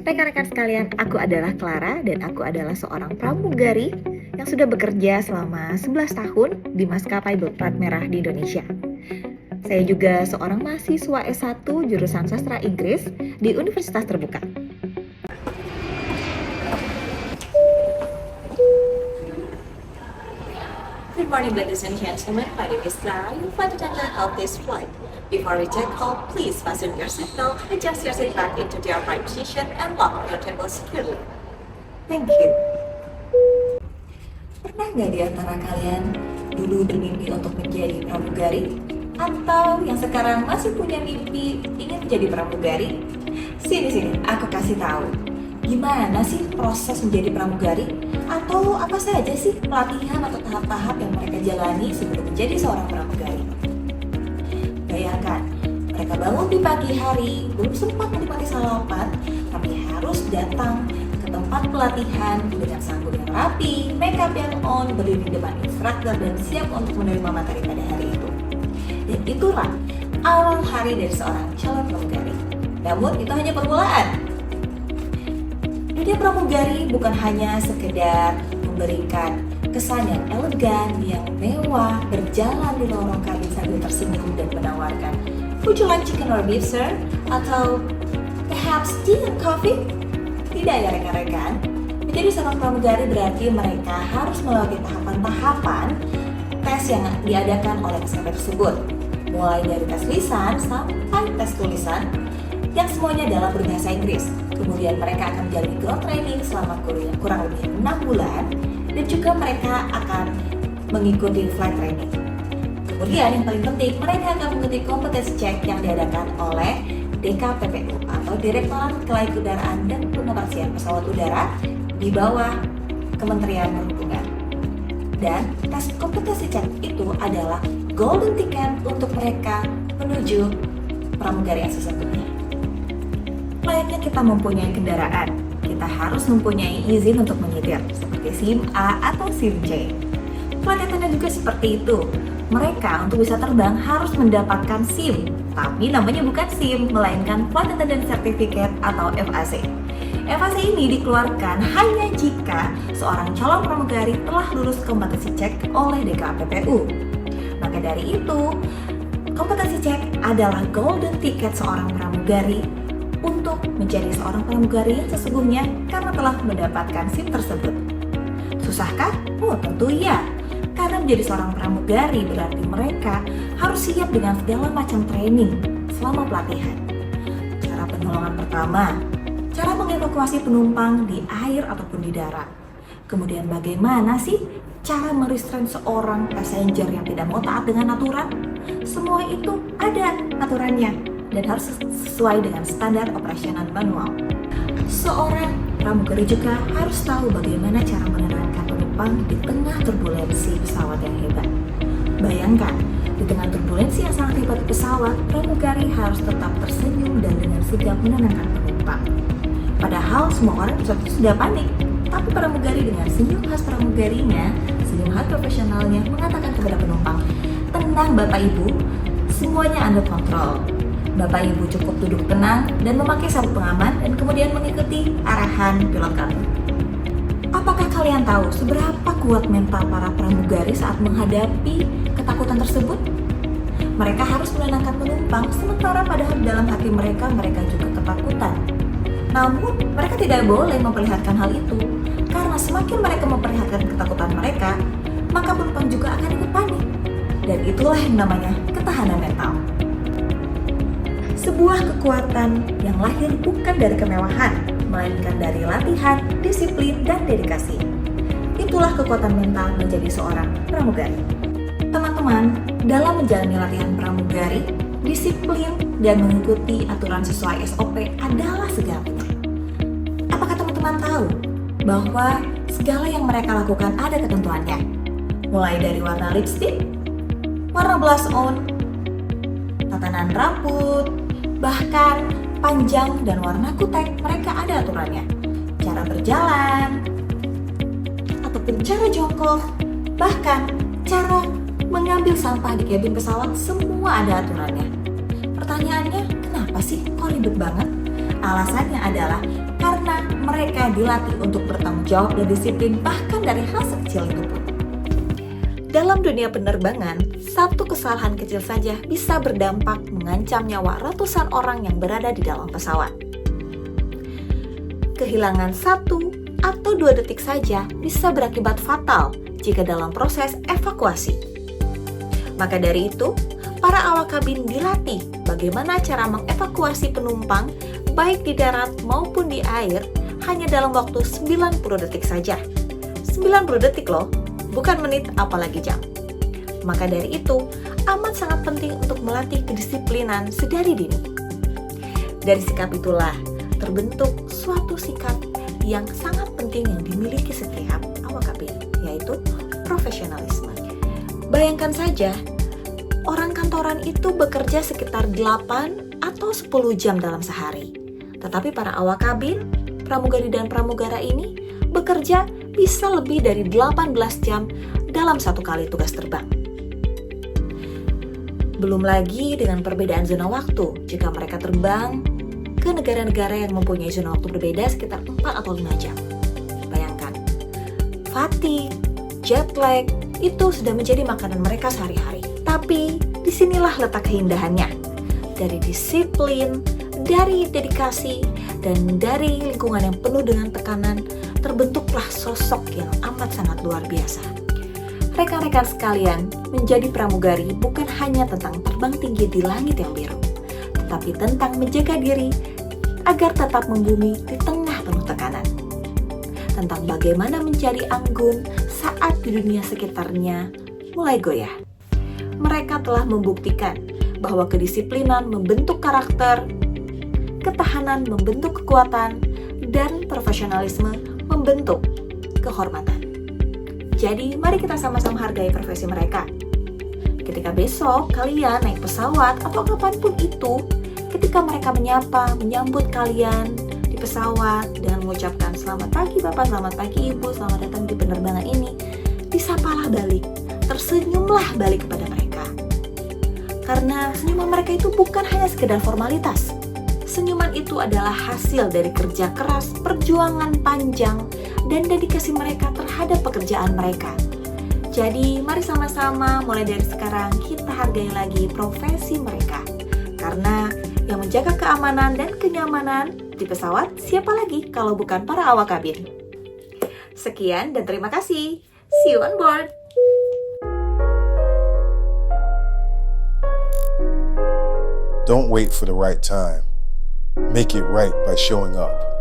Rekan-rekan sekalian, aku adalah Clara dan aku adalah seorang pramugari yang sudah bekerja selama 11 tahun di maskapai berplat merah di Indonesia. Saya juga seorang mahasiswa S1 jurusan Sastra Inggris di Universitas Terbuka. Good morning, ladies and gentlemen. My name is Clara, your flight attendant of this flight. Before we take off, please fasten your seatbelt, adjust your seat back into the upright position, and lock your table securely. Thank you. Pernah nggak di antara kalian dulu bermimpi untuk menjadi pramugari? Atau yang sekarang masih punya mimpi ingin menjadi pramugari? Sini, aku kasih tahu. Gimana sih proses menjadi pramugari? Atau apa saja sih pelatihan atau tahap-tahap yang mereka jalani sebelum menjadi seorang pramugari? Bayangkan, mereka bangun di pagi hari, belum sempat menikmati sarapan, tapi harus datang ke tempat pelatihan dengan sabun yang rapi, makeup yang on, berdiri di depan instruktur dan siap untuk menerima materi pada hari itu. Dan itulah awal hari dari seorang calon pramugari. Namun itu hanya permulaan. Dunia pramugari bukan hanya sekedar memberikan kesan yang elegan, yang mewah, berjalan di lorong kabin sambil tersenyum dan menawarkan "Would you like chicken or beef, sir?" atau "Perhaps tea and coffee?" Tidak ya rekan-rekan. Menjadi seorang pramugari berarti mereka harus melalui tahapan-tahapan tes yang diadakan oleh maskapai tersebut. Mulai dari tes lisan sampai tes tulisan yang semuanya dalam berbahasa Inggris. Kemudian mereka akan menjalani ground training selama kurang lebih 6 bulan dan juga mereka akan mengikuti flight training. Kemudian yang paling penting, mereka akan mengikuti kompetensi check yang diadakan oleh DKPPU atau Direktorat Kelayudaraan dan Pengoperasian Pesawat Udara di bawah Kementerian Perhubungan. Dan tes kompetensi check itu adalah golden ticket untuk mereka menuju pramugari yang sesungguhnya. Layaknya kita mempunyai kendaraan, kita harus mempunyai izin untuk menyetir, seperti SIM A atau SIM C. Flight attendant juga seperti itu. Mereka untuk bisa terbang harus mendapatkan SIM, tapi namanya bukan SIM, melainkan Flight Attendant Certificate atau FAC. FAC ini dikeluarkan hanya jika seorang calon pramugari telah lulus kompetensi cek oleh DKPPU. Maka dari itu, kompetensi cek adalah golden ticket seorang pramugari untuk menjadi seorang pramugari yang sesungguhnya karena telah mendapatkan SIM tersebut. Susahkah? Oh tentu iya. Karena menjadi seorang pramugari berarti mereka harus siap dengan segala macam training selama pelatihan. Cara penolongan pertama, cara mengevakuasi penumpang di air ataupun di darat. Kemudian bagaimana sih cara merestrain seorang passenger yang tidak mau taat dengan aturan? Semua itu ada aturannya dan harus sesuai dengan standar operasional manual. Seorang pramugari juga harus tahu bagaimana cara menenangkan penumpang di tengah turbulensi pesawat yang hebat. Bayangkan, di tengah turbulensi yang sangat hebat pesawat, pramugari harus tetap tersenyum dan dengan sigap menenangkan penumpang. Padahal semua orang sudah panik, tapi pramugari dengan senyum khas pramugarinya, senyum khas profesionalnya mengatakan kepada penumpang, "Tenang Bapak Ibu, semuanya under kontrol." Bapak Ibu cukup duduk tenang dan memakai sabuk pengaman dan kemudian mengikuti arahan pilot kami. Apakah kalian tahu seberapa kuat mental para pramugari saat menghadapi ketakutan tersebut? Mereka harus menenangkan penumpang sementara padahal dalam hati mereka juga ketakutan. Namun mereka tidak boleh memperlihatkan hal itu karena semakin mereka memperlihatkan ketakutan mereka, maka penumpang juga akan ikut panik. Dan itulah yang namanya ketahanan mental. Sebuah kekuatan yang lahir bukan dari kemewahan, melainkan dari latihan, disiplin, dan dedikasi. Itulah kekuatan mental menjadi seorang pramugari. Teman-teman, dalam menjalani latihan pramugari, disiplin dan mengikuti aturan sesuai SOP adalah segalanya. Apakah teman-teman tahu bahwa segala yang mereka lakukan ada ketentuannya? Mulai dari warna lipstick, warna blush on, tatanan rambut, bahkan panjang dan warna kutek, mereka ada aturannya. Cara berjalan, ataupun cara jongkok, bahkan cara mengambil sampah di kabin pesawat, semua ada aturannya. Pertanyaannya, kenapa sih kok ribet banget? Alasannya adalah karena mereka dilatih untuk bertanggung jawab dan disiplin bahkan dari hal sekecil itu pun. Dalam dunia penerbangan, satu kesalahan kecil saja bisa berdampak mengancam nyawa ratusan orang yang berada di dalam pesawat. Kehilangan 1 atau 2 detik saja bisa berakibat fatal jika dalam proses evakuasi. Maka dari itu, para awak kabin dilatih bagaimana cara mengevakuasi penumpang baik di darat maupun di air hanya dalam waktu 90 detik saja. 90 detik loh, bukan menit apalagi jam. Maka dari itu, amat sangat penting untuk melatih kedisiplinan sedari dini. Dari sikap itulah terbentuk suatu sikap yang sangat penting yang dimiliki setiap awak kabin, yaitu profesionalisme. Bayangkan saja, orang kantoran itu bekerja sekitar 8 atau 10 jam dalam sehari. Tetapi para awak kabin, pramugari dan pramugara ini bekerja bisa lebih dari 18 jam dalam satu kali tugas terbang. Belum lagi dengan perbedaan zona waktu jika mereka terbang ke negara-negara yang mempunyai zona waktu berbeda sekitar 4 atau 5 jam. Bayangkan, fatigue, jet lag, itu sudah menjadi makanan mereka sehari-hari. Tapi disinilah letak keindahannya. Dari disiplin, dari dedikasi, dan dari lingkungan yang penuh dengan tekanan, terbentuklah sosok yang amat sangat luar biasa. Rekan-rekan sekalian, menjadi pramugari bukan hanya tentang terbang tinggi di langit yang biru, tetapi tentang menjaga diri agar tetap membumi di tengah penuh tekanan. Tentang bagaimana menjadi anggun saat di dunia sekitarnya mulai goyah. Mereka telah membuktikan bahwa kedisiplinan membentuk karakter, ketahanan membentuk kekuatan, dan profesionalisme membentuk kehormatan. Jadi, mari kita sama-sama hargai profesi mereka. Ketika besok kalian naik pesawat atau kapanpun itu, ketika mereka menyambut kalian di pesawat dengan mengucapkan selamat pagi Bapak, selamat pagi Ibu, selamat datang di penerbangan ini, disapalah balik, tersenyumlah balik kepada mereka. Karena senyuman mereka itu bukan hanya sekedar formalitas. Senyuman itu adalah hasil dari kerja keras, perjuangan panjang, dan dedikasi mereka terhadap pekerjaan mereka. Jadi, mari sama-sama mulai dari sekarang kita hargai lagi profesi mereka. Karena yang menjaga keamanan dan kenyamanan di pesawat siapa lagi kalau bukan para awak kabin. Sekian dan terima kasih. See you on board. Don't wait for the right time. Make it right by showing up.